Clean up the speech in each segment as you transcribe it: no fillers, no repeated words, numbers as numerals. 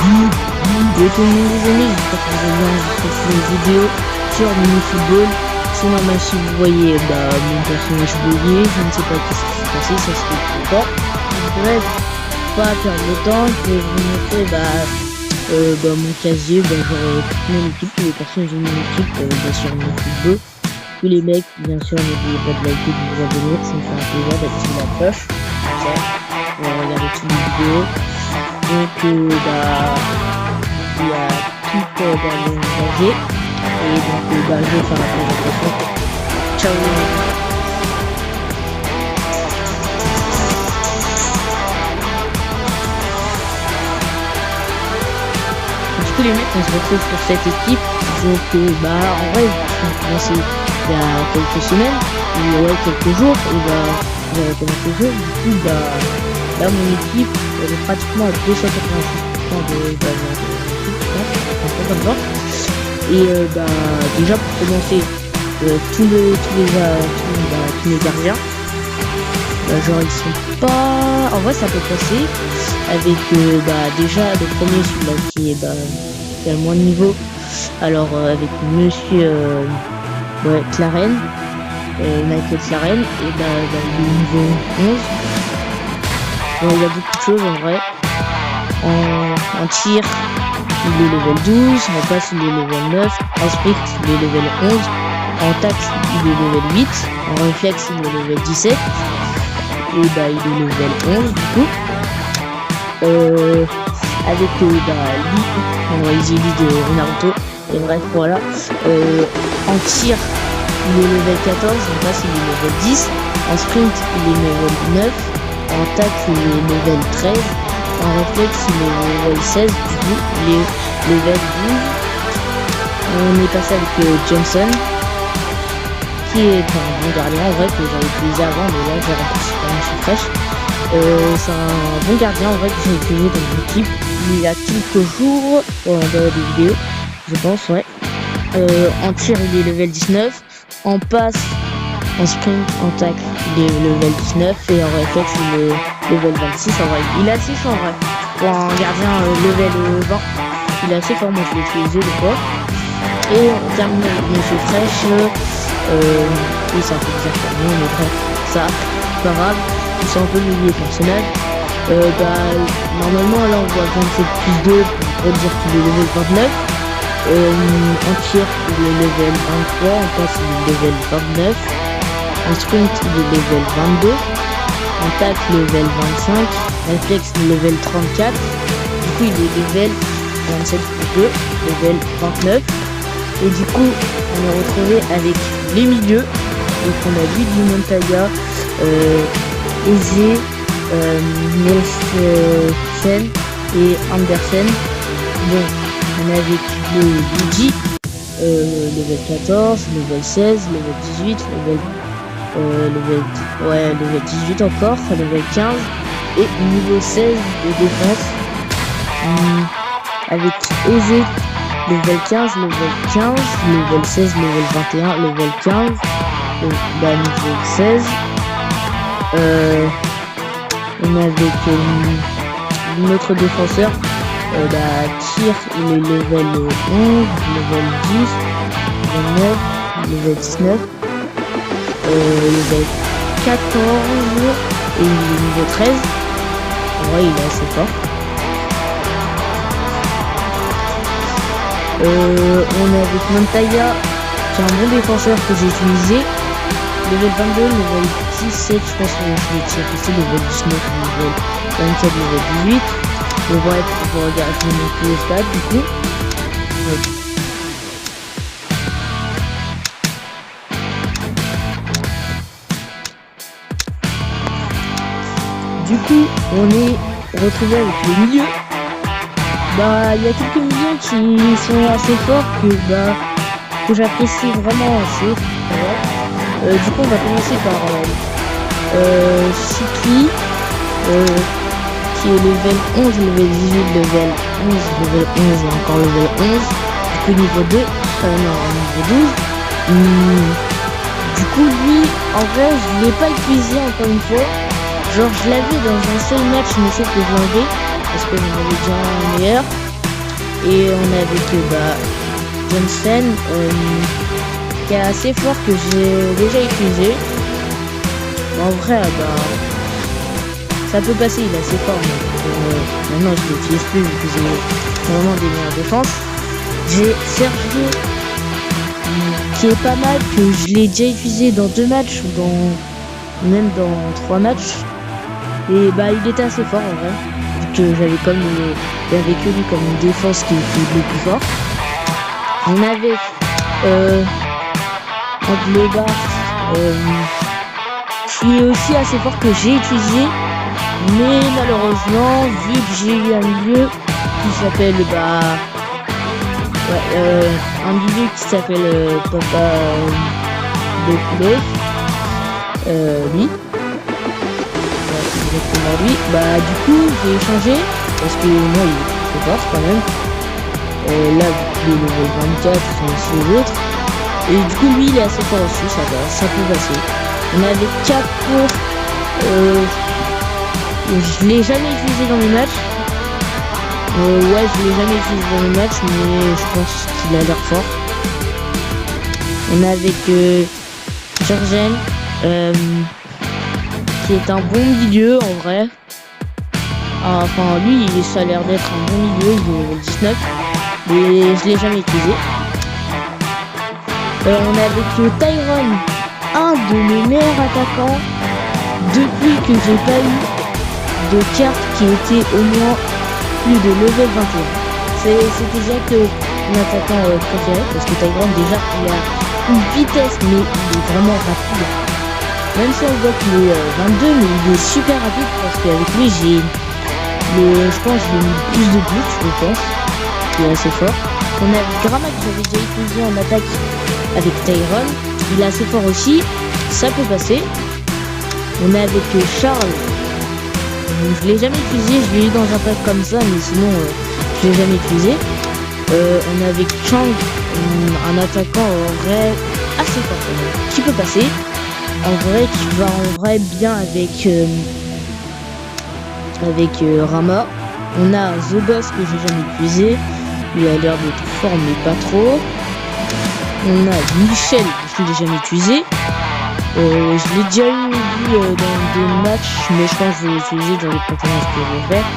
Yo tout le monde les amis, j'espère que vous allez bien. Je vous fais une vidéo sur mini football. C'est normal si vous voyez mon personnage bouillé, je ne sais pas ce qui s'est passé, ça se fait tout le temps. Bref, pas perdre le temps, je vais vous montrer mon casier, genre toute mon équipe, tous les personnages de mon équipe, bien sûr mon football. Tous les mecs, bien sûr, n'oubliez pas de liker, de vous abonner, ça me fait un plaisir d'activer la cloche. Comme ça, on va regarder toutes les vidéos. Donc, il y a tout dans le casier. Et donc, je vais faire la présentation. Ciao les mecs. Du coup, les mecs, on se retrouve sur cette équipe. Donc, en vrai, on a commencé il y a quelques semaines, ou quelques jours, j'avais commencé le jeu. Du coup, là, mon équipe, elle est pratiquement à 286% de comme ça. Et déjà pour commencer, tous les gardiens, genre ils sont pas, en vrai ça peut passer avec déjà le premier, celui-là qui a le moins de niveau. Alors avec monsieur Claren, Michael Claren, et le niveau 11. Bon, il y a beaucoup de choses en vrai. En tir, il est level 12, en passe il est level 9, en sprint il est level 11, en taxe il est level 8, en réflexe il est level 17, et il est level 11 du coup. Avec Easy de Naruto, et bref voilà. En tir il est level 14, en passe il est level 10, en sprint il est level 9, en taxe il est level 13, en réflexe il est level 16, du coup il est level 12. On est passé avec Johnson, qui est un bon gardien en vrai, que j'avais utilisé avant, mais là j'ai remplacé quand même sur fraîche. C'est un bon gardien en vrai que j'ai utilisé dans mon équipe il y a quelques jours, dans des vidéos, je pense, ouais. En tir il est level 19, en passe, en sprint, en tacle il est level 19, et en réflexe il est level 26 en vrai. Il est assez fort en vrai. Pour un gardien level 20, il est assez fort, moi je l'ai utilisé des fois. Et on termine avec Monsieur Fraîche. Oui, c'est un peu bizarre pour nous, mais bref, ça, c'est pas grave. C'est un peu lié personnel. Normalement là on voit 27+2 pour dire qu'il est level 29. En tir il est level 23, en passe il est level 29, en sprint il est level 22, en tacle level 25, réflexe level 34, du coup il est level 27+2, level 29, et du coup on est retrouvé avec les milieux. Donc on a Luigi Montoya, Eze, Nielsen et Andersen. Bon, on a avec le Luigi, level 14, level 16, level 18, level 18 encore, level 15 et niveau 16 de défense. Avec Eze, level 15, level 15, level 16, level 21, level 15, niveau 16. On a avec notre défenseur, tir il est level 11, level 10, level 9, level 19, level 14 et niveau 13. En vrai il est assez fort. On est avec Montoya, qui est un bon défenseur que j'ai utilisé. Level 22, level 17, je pense que je vais tirer ici, level 19, level 24, level 18. Mais bref, on va regarder mon stade du coup. Ouais. Du coup, on est retrouvé avec le milieu. Il y a quelques milieux qui sont assez forts que j'apprécie vraiment assez. Du coup, on va commencer par Shiki, qui est level 11, level 18, level 11, level 11 et encore level 11. Du coup, niveau 2, niveau 12. Du coup, lui, en vrai, je ne l'ai pas utilisé encore une fois. Genre, je l'avais dans un seul match, mais sauf que je l'ai enlevé parce que j'en avais déjà un meilleur. Et on est avec Johnson, qui est assez fort, que j'ai déjà utilisé. En vrai, ça peut passer, il est assez fort. Mais maintenant, je l'utilise plus vu que j'ai vraiment des meilleures défenses. J'ai Sergio, qui est pas mal, que je l'ai déjà utilisé dans 2 matchs ou même dans 3 matchs. Et il était assez fort en vrai, vu que j'avais il y avait que lui comme une défense qui était le plus fort. On avait Anglebar, qui est aussi assez fort, que j'ai utilisé, mais malheureusement, vu que j'ai eu un milieu qui s'appelle un milieu qui s'appelle Papa de Poulos, lui. Lui, du coup j'ai changé parce que moi il est trop fort quand même. Là le level 24 c'est l'autre, et du coup lui il est assez fort aussi, ça peut passer. On avait 4 pour je l'ai jamais utilisé dans les matchs. Je l'ai jamais utilisé dans les matchs, mais je pense qu'il a l'air fort. On est avec Jorgen, qui est un bon milieu en vrai. Enfin lui ça a l'air d'être un bon milieu, il est level 19, mais je l'ai jamais utilisé. On est avec Tyrone, un de mes meilleurs attaquants depuis que j'ai pas eu de carte qui était au moins plus de level 21. C'est déjà que mon attaquant préféré, parce que Tyrone déjà il a une vitesse, mais il est vraiment rapide. Même si on voit qu'il est 22, mais il est super rapide, parce qu'avec lui je pense que j'ai mis plus de buts, je pense. Il est assez fort. On a Grama que j'avais déjà utilisé en attaque avec Tyrone. Il est assez fort aussi, ça peut passer. On est avec Charles. Je l'ai jamais utilisé, je l'ai eu dans un pack comme ça, mais sinon je l'ai jamais utilisé. On est avec Chang, un attaquant en vrai assez fort quand même, qui peut passer. En vrai, qui va en vrai bien avec Rama. On a The Boss que j'ai jamais utilisé, il a l'air d'être fort mais pas trop. On a Michel que je l'ai jamais utilisé, je l'ai déjà vu dans 2 matchs, mais je pense que je vais l'utiliser dans les conférences que je vais faire.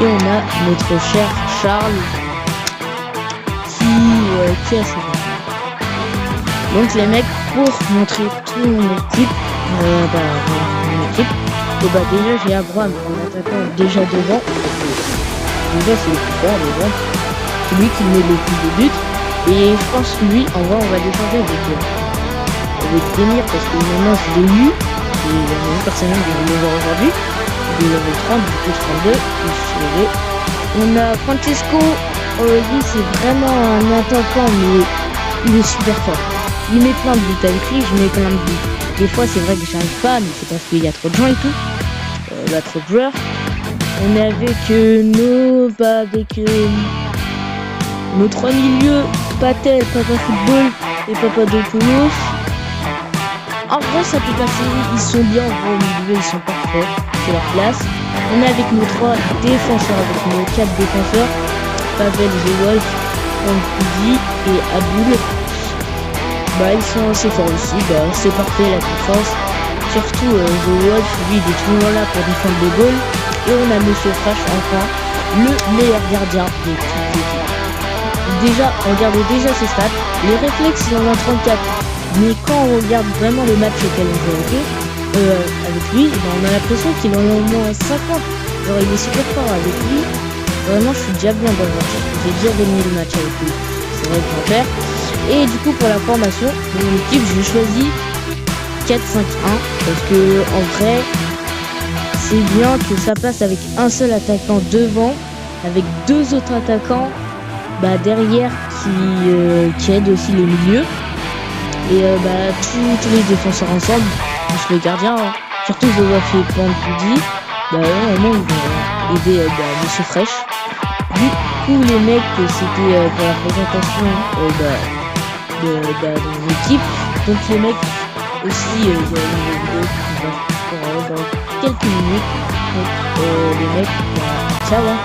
Et on a notre cher Charles qui est assez bon. Donc les mecs, pour montrer tout mon équipe, déjà j'ai Abraham, mon attaquant déjà devant. Déjà c'est le plus fort devant. C'est lui qui met le plus de buts. Et je pense que lui, en vrai, on va l'échanger avec Demir, parce que maintenant je l'ai eu. Et il y a une personne qui vient de le voir aujourd'hui. Il est level 30, du coup 32. On a Francesco, lui c'est vraiment un attaquant, mais il est super fort. Il met plein de buts avec lui, je mets plein de buts. Des fois c'est vrai que j'arrive pas, mais c'est parce qu'il y a trop de gens et tout. Il y a trop de joueurs. On est avec nos 3 milieux, Patel, Papa Football et Papa Dopoulos. En vrai ça peut passer, ils sont bien en gros au milieu, ils sont parfaits, c'est leur place. On est avec nos 3 défenseurs, avec nos 4 défenseurs, Pavel, The Wolf, Ankoudi et Aboul. Ils sont assez forts aussi, c'est parfait la défense. Surtout The Wolf, lui il est toujours là pour défendre les goals. Et on a Monsieur Fresh, enfin, le meilleur gardien de toute l'équipe. Déjà, regardez déjà ses stats. Les réflexes, il en a 34. Mais quand on regarde vraiment les matchs auxquels on joue avec lui, on a l'impression qu'il en a au moins 50. Genre, il est super fort avec lui. Vraiment, je suis déjà bien dans le match. J'ai déjà gagné le match avec lui. C'est vrai que je vais faire. Et du coup, pour la formation, mon équipe, j'ai choisi 4-5-1. Parce que, en vrai, c'est bien que ça passe avec un seul attaquant devant, avec 2 autres attaquants derrière qui aident aussi les milieux. Et tous les défenseurs ensemble, plus le gardien, surtout The Wolf et Pankoudi, vraiment ils vont aider Monsieur Fresh. Du coup les mecs, c'était pour la présentation de mon équipe. Donc les mecs aussi, il y a une vidéo qui va dans quelques minutes. Donc les mecs, ciao hein.